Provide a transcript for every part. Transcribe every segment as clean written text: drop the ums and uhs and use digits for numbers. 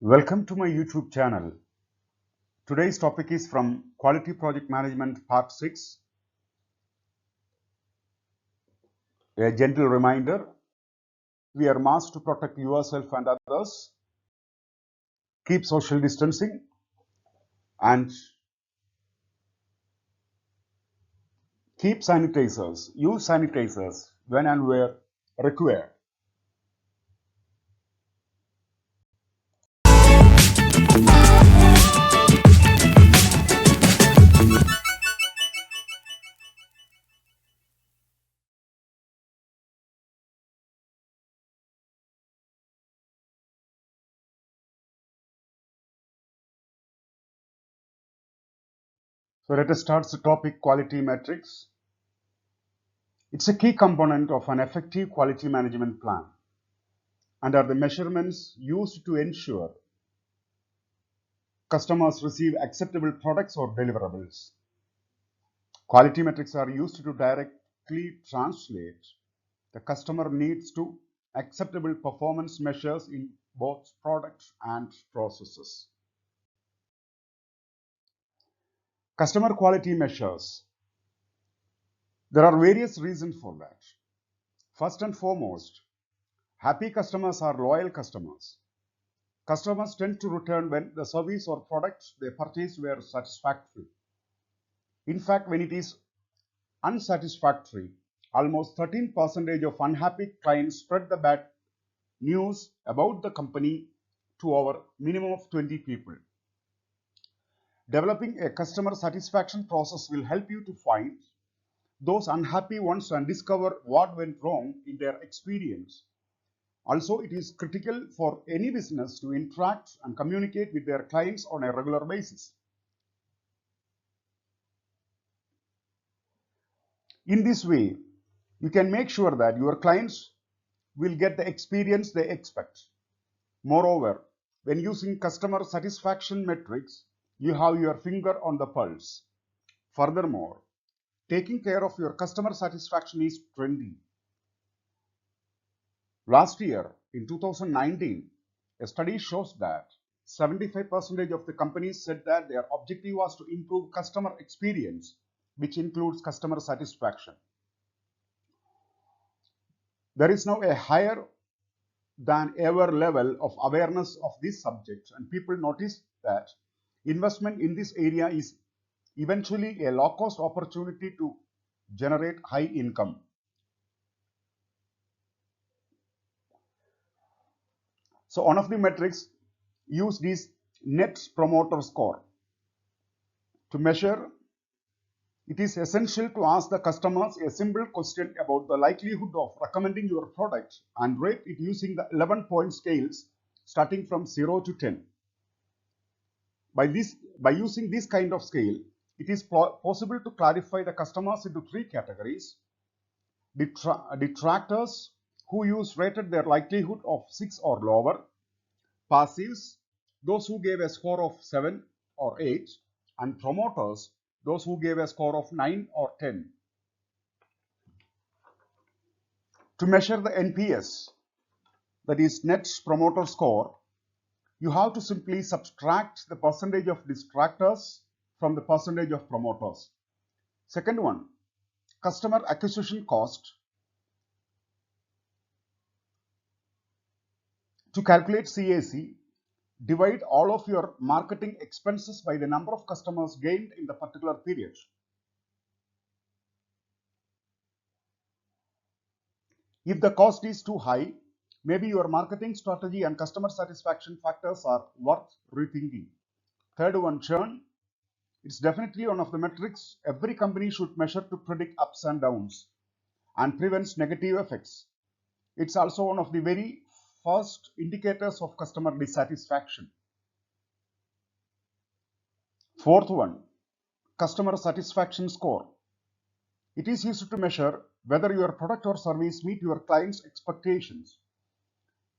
Welcome to my YouTube channel. Today's topic is from Quality Project Management Part 6. A gentle reminder, we are asked to protect yourself and others, keep social distancing, and keep sanitizers, use sanitizers when and where required. So let us start the topic quality metrics. It's a key component of an effective quality management plan and are the measurements used to ensure customers receive acceptable products or deliverables. Quality metrics are used to directly translate the customer needs to acceptable performance measures in both products and processes. Customer quality measures. There are various reasons for that. First and foremost, happy customers are loyal customers. Customers tend to return when the service or products they purchased were satisfactory. In fact, when it is unsatisfactory, almost 13% of unhappy clients spread the bad news about the company to our minimum of 20 people. Developing a customer satisfaction process will help you to find those unhappy ones and discover what went wrong in their experience. Also, it is critical for any business to interact and communicate with their clients on a regular basis. In this way, you can make sure that your clients will get the experience they expect. Moreover, when using customer satisfaction metrics, you have your finger on the pulse. Furthermore, taking care of your customer satisfaction is trendy. Last year, in 2019, a study shows that 75% of the companies said that their objective was to improve customer experience, which includes customer satisfaction. There is now a higher than ever level of awareness of this subject, and people notice that investment in this area is eventually a low-cost opportunity to generate high income. So one of the metrics used is Net Promoter Score. To measure, it is essential to ask the customers a simple question about the likelihood of recommending your product and rate it using the 11-point scales starting from 0 to 10. By using this kind of scale, it is possible to clarify the customers into three categories: detractors, who use rated their likelihood of 6 or lower; passives, those who gave a score of 7 or 8; and promoters, those who gave a score of 9 or 10. To measure the NPS, that is Net Promoter Score, you have to simply subtract the percentage of detractors from the percentage of promoters. Second one, customer acquisition cost. To calculate CAC, divide all of your marketing expenses by the number of customers gained in the particular period. If the cost is too high, maybe your marketing strategy and customer satisfaction factors are worth rethinking. Third one, churn. It's definitely one of the metrics every company should measure to predict ups and downs and prevents negative effects. It's also one of the very first indicators of customer dissatisfaction. Fourth one, customer satisfaction score. It is used to measure whether your product or service meet your client's expectations.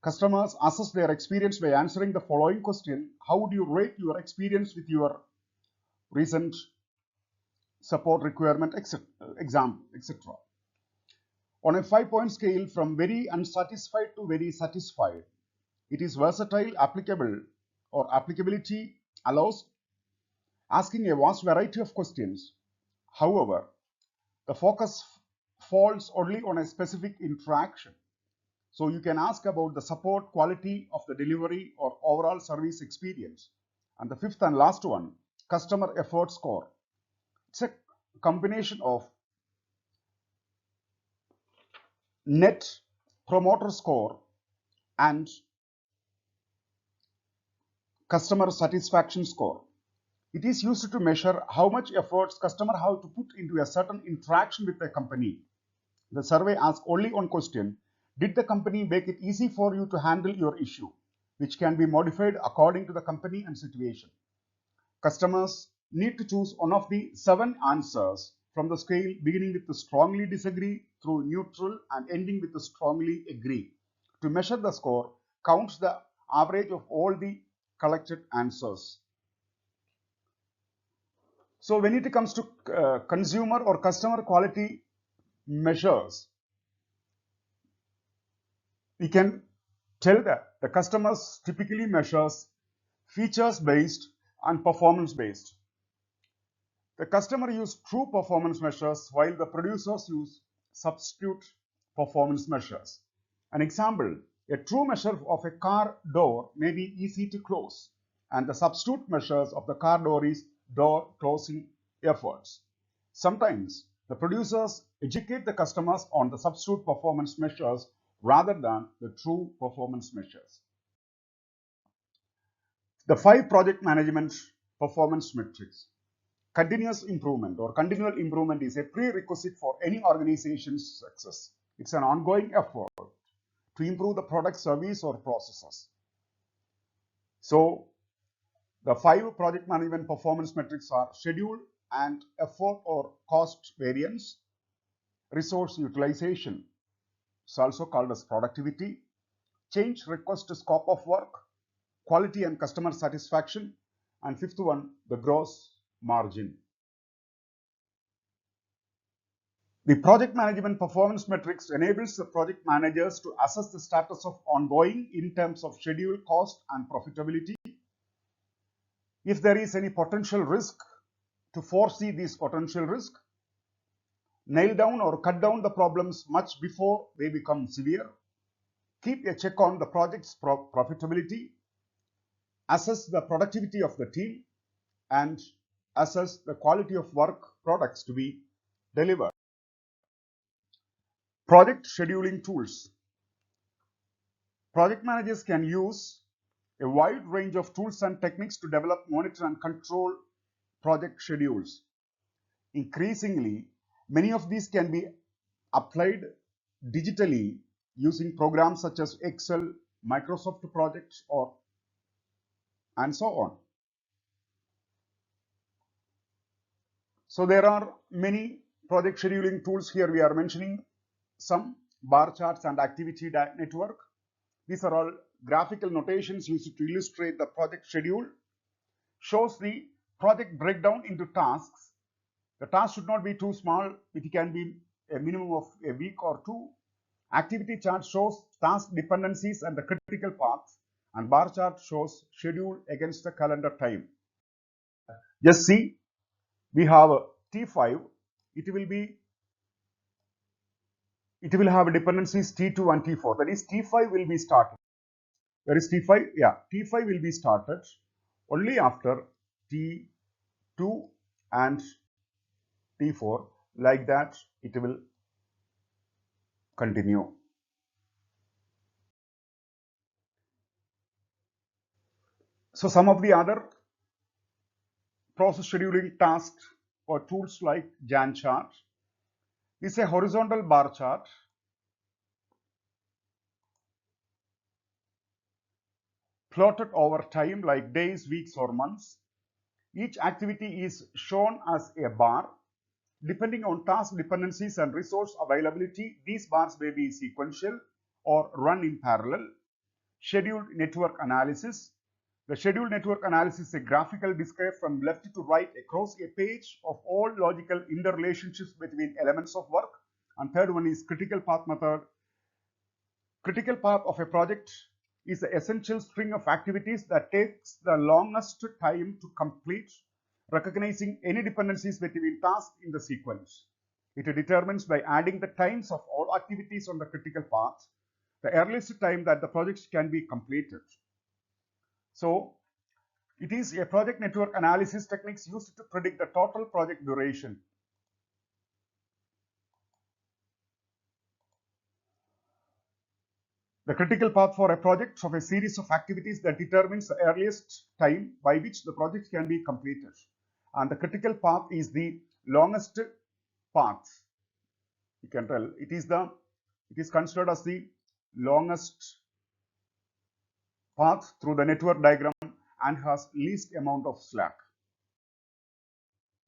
Customers assess their experience by answering the following question: how would you rate your experience with your recent support requirement, etc. On a 5-point scale from very unsatisfied to very satisfied, it is versatile, applicable or applicability allows asking a vast variety of questions. However, the focus falls only on a specific interaction. So you can ask about the support quality of the delivery or overall service experience. And the fifth and last one, customer effort score. It's a combination of net promoter score and customer satisfaction score. It is used to measure how much efforts customers have to put into a certain interaction with a company. The survey asks only one question: did the company make it easy for you to handle your issue, which can be modified according to the company and situation. Customers need to choose one of the 7 answers from the scale, beginning with the strongly disagree through neutral and ending with the strongly agree. To measure the score, counts the average of all the collected answers. So when it comes to consumer or customer quality measures, we can tell that the customers typically measures features based and performance based. The customer use true performance measures while the producers use substitute performance measures. An example, a true measure of a car door may be easy to close, and the substitute measures of the car door is door closing efforts. Sometimes the producers educate the customers on the substitute performance measures rather than the true performance measures. The 5 project management performance metrics. Continuous improvement or continual improvement is a prerequisite for any organization's success. It's an ongoing effort to improve the product, service, or processes. So, the 5 project management performance metrics are schedule and effort or cost variance, resource utilization, it's also called as productivity, change request to scope of work, quality and customer satisfaction, and fifth one, the gross margin. The project management performance metrics enables the project managers to assess the status of ongoing in terms of schedule, cost, and profitability. If there is any potential risk, to foresee this potential risk, nail down or cut down the problems much before they become severe, keep a check on the project's profitability, assess the productivity of the team, and assess the quality of work products to be delivered. Project scheduling tools. Project managers can use a wide range of tools and techniques to develop, monitor, and control project schedules. Increasingly, many of these can be applied digitally using programs such as Excel, Microsoft Projects, or and so on. So there are many project scheduling tools here. We are mentioning some: bar charts and activity network. These are all graphical notations used to illustrate the project schedule. Shows the project breakdown into tasks. The task should not be too small. It can be a minimum of a week or 2. Activity chart shows task dependencies and the critical paths, and bar chart shows schedule against the calendar time. Just see, we have a T5. It will have dependencies T2 and T4. That is, T5 will be started. Where is T5? Yeah, T5 will be started only after T2 and T4. Like that, it will continue. So some of the other process scheduling tasks or tools like Gantt chart is a horizontal bar chart plotted over time like days, weeks, or months. Each activity is shown as a bar. Depending on task dependencies and resource availability, these bars may be sequential or run in parallel. Scheduled network analysis. The scheduled network analysis is a graphical display from left to right across a page of all logical interrelationships between elements of work. And third one is critical path method. Critical path of a project is the essential string of activities that takes the longest time to complete, recognizing any dependencies between tasks in the sequence. It determines by adding the times of all activities on the critical path the earliest time that the project can be completed. So, it is a project network analysis techniques used to predict the total project duration. The critical path for a project of a series of activities that determines the earliest time by which the project can be completed. And the critical path is the longest path. You can tell it is considered as the longest path through the network diagram and has least amount of slack.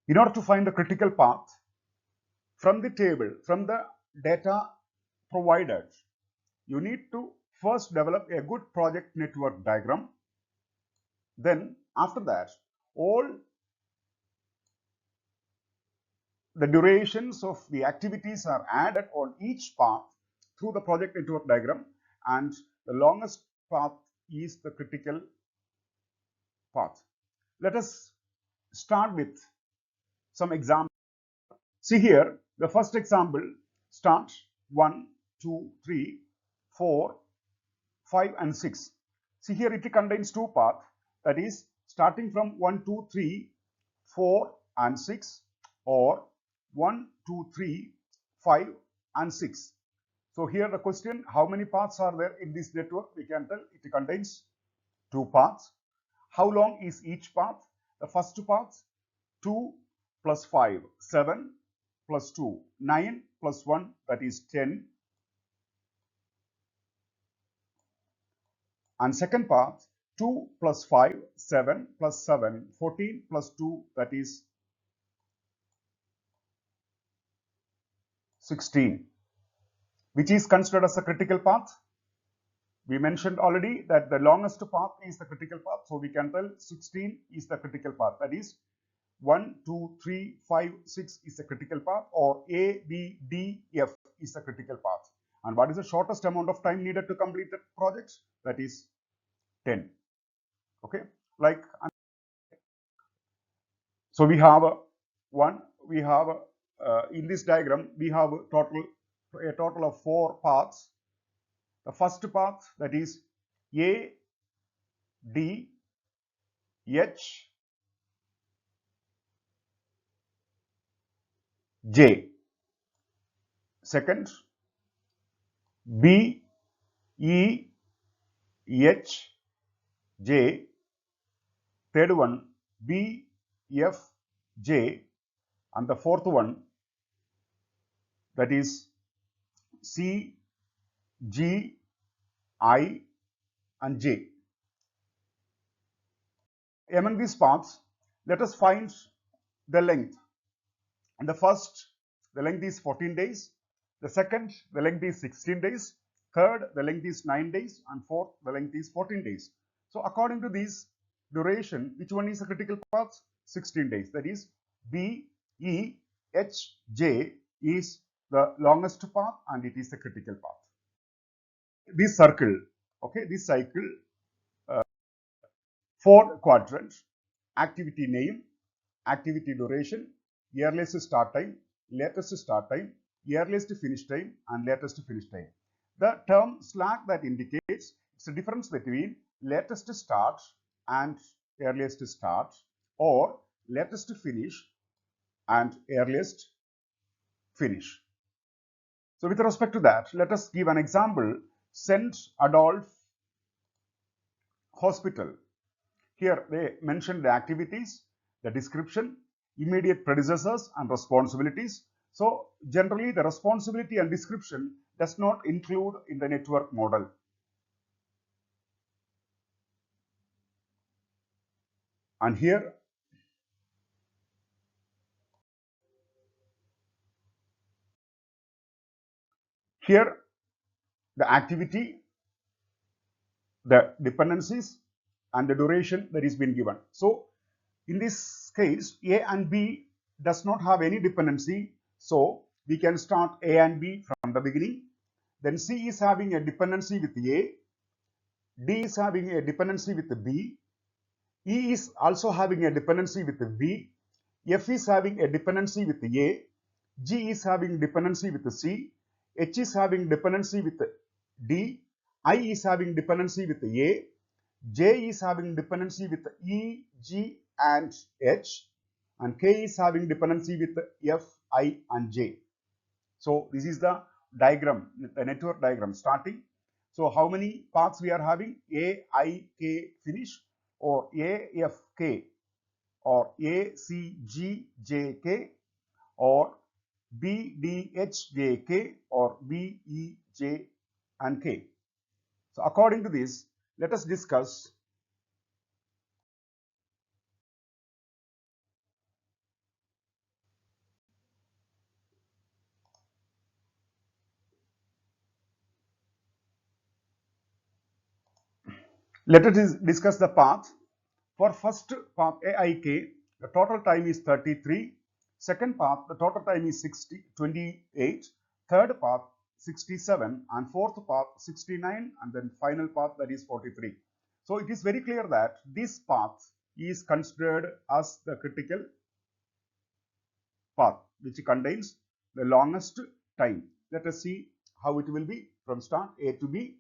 In order to find the critical path from the table, from the data provided, you need to first develop a good project network diagram. Then after that, all the durations of the activities are added on each path through the project network diagram, and the longest path is the critical path. Let us start with some examples. See here, the first example starts 1, 2, 3, 4, 5 and 6. See here it contains two paths, that is starting from 1, 2, 3, 4 and 6, or 1, 2, 3, 5 and 6. So here the question, how many paths are there in this network? We can tell it contains two paths. How long is each path? The first path, 2 plus 5, 7 plus 2, 9 plus 1, that is 10. And second path, 2 plus 5, 7 plus 7, 14 plus 2, that is 16. Which is considered as a critical path? We mentioned already that the longest path is the critical path. So we can tell 16 is the critical path. That is 1, 2, 3, 5, 6 is the critical path, or A, B, D, F is the critical path. And what is the shortest amount of time needed to complete the project? That is 10. Okay, like, so we have in this diagram we have a total of 4 paths. The first path, that is A, D, H, J. Second, B, E, H, J. Third one, B, F, J. And the fourth one, that is C, G, I and J. Among these paths, let us find the length. And the first, the length is 14 days. The second, the length is 16 days. Third, the length is 9 days. And fourth, the length is 14 days. So according to this duration, which one is the critical path? 16 days. That is B, E, H, J is the longest path and it is the critical path. This circle, okay, this cycle, 4 quadrants: activity name, activity duration, earliest start time, latest start time, earliest finish time, and latest finish time. The term slack that indicates it's the difference between latest start and earliest start, or latest finish and earliest finish. So with respect to that, let us give an example. St. Adolph Hospital. Here they mention the activities, the description, immediate predecessors and responsibilities. So generally the responsibility and description does not include in the network model. And here the activity, the dependencies and the duration that is been given. So in this case, A and B does not have any dependency. So we can start A and B from the beginning. Then C is having a dependency with A. D is having a dependency with B, E is also having a dependency with B, F is having a dependency with A, G is having dependency with C, H is having dependency with D, I is having dependency with A, J is having dependency with E, G and H, and K is having dependency with F, I and J. So this is the diagram, the network diagram starting. So how many paths we are having? A, I, K finish, or A, F, K, or A, C, G, J, K, or B, D, H, J, K, or B, E, J and K. So according to this, let us discuss. Let us discuss the path. For first path AIK, the total time is 33. Second path, the total time is 28. Third path, 67. And fourth path, 69. And then final path, that is 43. So it is very clear that this path is considered as the critical path, which contains the longest time. Let us see how it will be from start A to B.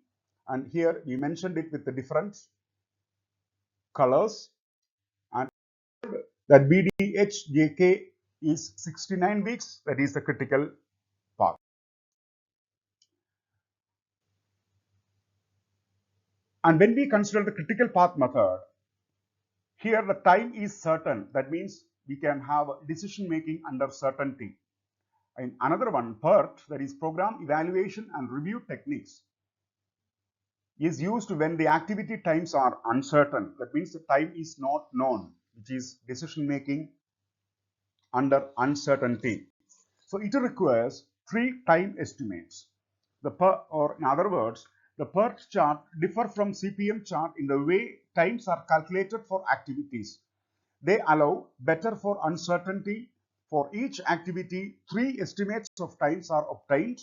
And here we mentioned it with the different colors, and that BDHJK is 69 weeks, that is the critical path. And when we consider the critical path method, here the time is certain, that means we can have decision making under certainty. And another one, PERT, that is program evaluation and review techniques, is used when the activity times are uncertain, that means the time is not known, which is decision making under uncertainty. So it requires three time estimates. Or in other words, the PERT chart differ from CPM chart in the way times are calculated for activities. They allow better for uncertainty. For each activity, three estimates of times are obtained.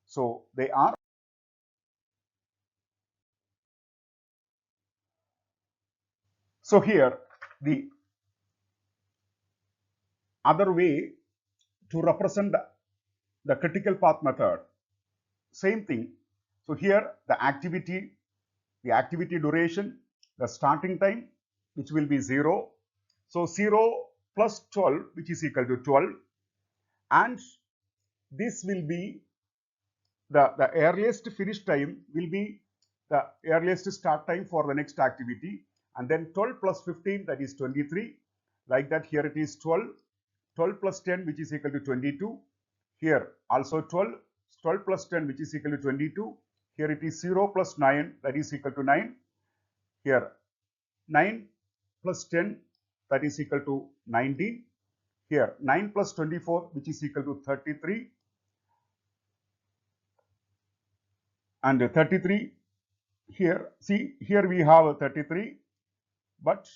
So they are. So here, the other way to represent the critical path method, same thing. So here the activity duration, the starting time, which will be 0. So 0 plus 12, which is equal to 12. And this will be the earliest finish time will be the earliest start time for the next activity. And then 12 plus 15, that is 23. Like that, here it is 12. 12 plus 10, which is equal to 22. Here also 12. 12 plus 10, which is equal to 22. Here it is 0 plus 9, that is equal to 9. Here 9 plus 10, that is equal to 19. Here 9 plus 24, which is equal to 33. And 33, here, see, here we have 33. But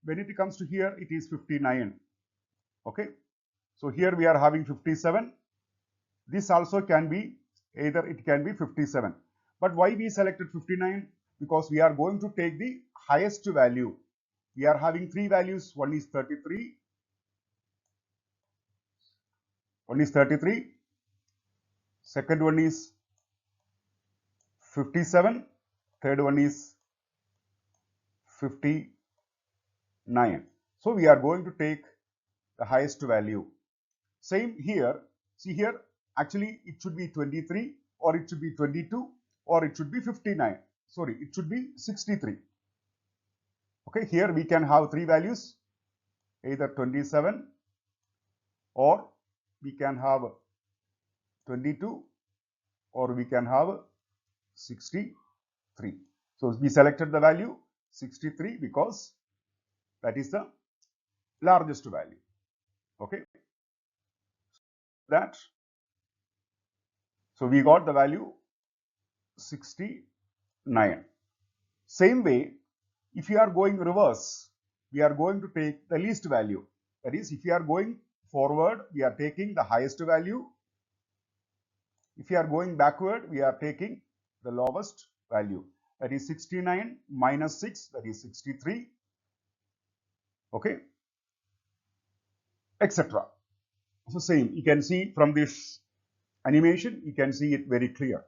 when it comes to here, it is 59. Okay. So here we are having 57. This also can be, either it can be 57. But why we selected 59? Because we are going to take the highest value. We are having three values. One is 33. One is 33. Second one is 57. Third one is 59. So we are going to take the highest value. Same here. See here, actually it should be 23, or it should be 22, or it should be 59. Sorry, it should be 63. Okay, here we can have three values, either 27, or we can have 22, or we can have 63. So we selected the value 63 because that is the largest value. Okay, that. So we got the value 69. Same way, if you are going reverse, we are going to take the least value. That is, if you are going forward, we are taking the highest value. If you are going backward, we are taking the lowest value. that is 69 minus 6, that is 63, okay, etc. So same, you can see from this animation, you can see it very clear.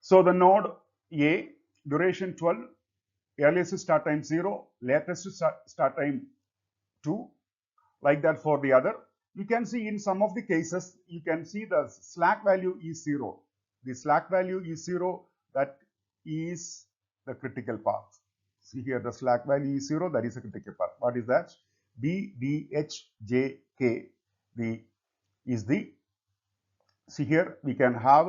So the node A, duration 12, earliest start time 0, latest start time 2, like that for the other. You can see in some of the cases, you can see the slack value is 0. The slack value is 0, that is the critical path. See here, the slack value is 0, that is a critical path. What is that? B, D, H, J, K, is the, see here, we can have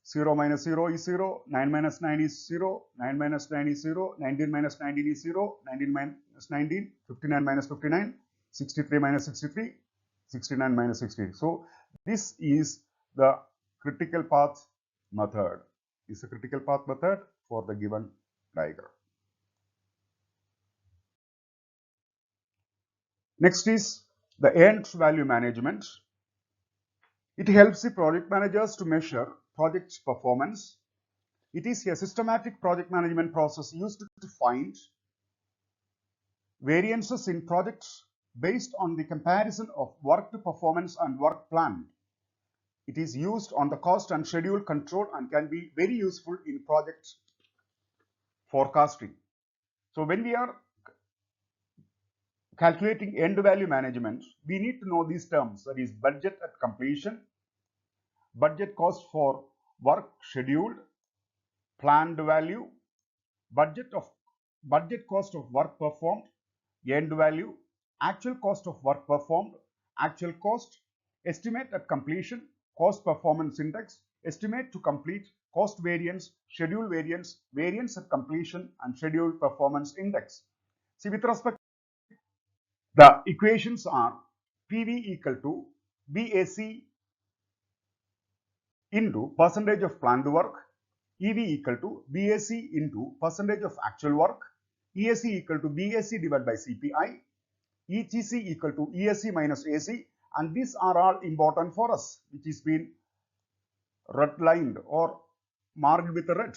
0 minus 0 is 0, 9 minus 9 is 0, 9 minus 9 is 0, 19 minus 19 is 0, 19 minus 19, 59 minus 59, 63 minus 63, 69 minus 60. So this is the critical path method. This is a critical path method for the given diagram. Next is the end value management. It helps the project managers to measure project performance. It is a systematic project management process used to find variances in projects based on the comparison of work performance and work planned. It is used on the cost and schedule control and can be very useful in project forecasting. So when we are calculating end value management, we need to know these terms, that is budget at completion, budget cost for work scheduled, planned value, budget cost of work performed, end value, actual cost of work performed, actual cost, estimate at completion, cost performance index, estimate to complete, cost variance, schedule variance, variance at completion, and schedule performance index. See, with respect, the equations are PV equal to BAC into percentage of planned work, EV equal to BAC into percentage of actual work, EAC equal to BAC divided by CPI, ETC equal to ESC minus AC, and these are all important for us, which is been redlined or marked with a red.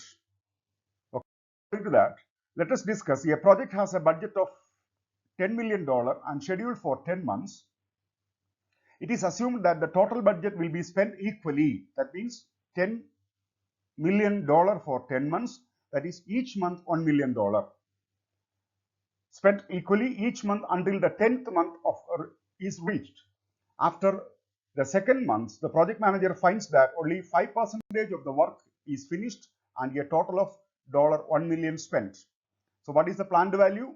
Okay. According to that, let us discuss. A project has a budget of $10 million and scheduled for 10 months. It is assumed that the total budget will be spent equally. That means $10 million for 10 months. That is each month $1 million. Spent equally each month until the 10th month is reached. After the second month, the project manager finds that only 5% of the work is finished and a total of $1 million spent. So what is the planned value?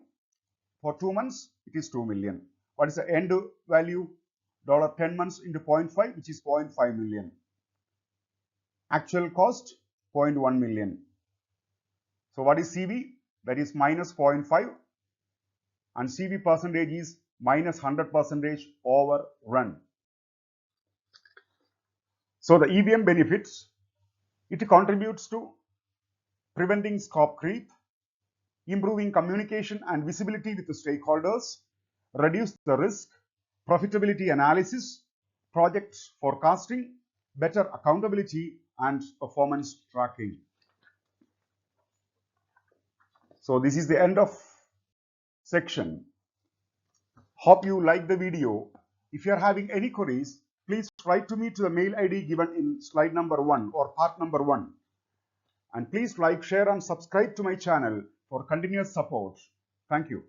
For 2 months, it is 2 million. What is the end value? 10 months into 0.5, which is 0.5 million. Actual cost, 0.1 million. So what is CV? That is minus 0.5, and CV percentage is minus 100% overrun. So the EVM benefits, it contributes to preventing scope creep, improving communication and visibility with the stakeholders, reduce the risk, profitability analysis, project forecasting, better accountability, and performance tracking. So this is the end of section. Hope you like the video. If you are having any queries, please write to me to the mail ID given in slide number 1 or part number 1. And please like, share, and subscribe to my channel for continuous support. Thank you.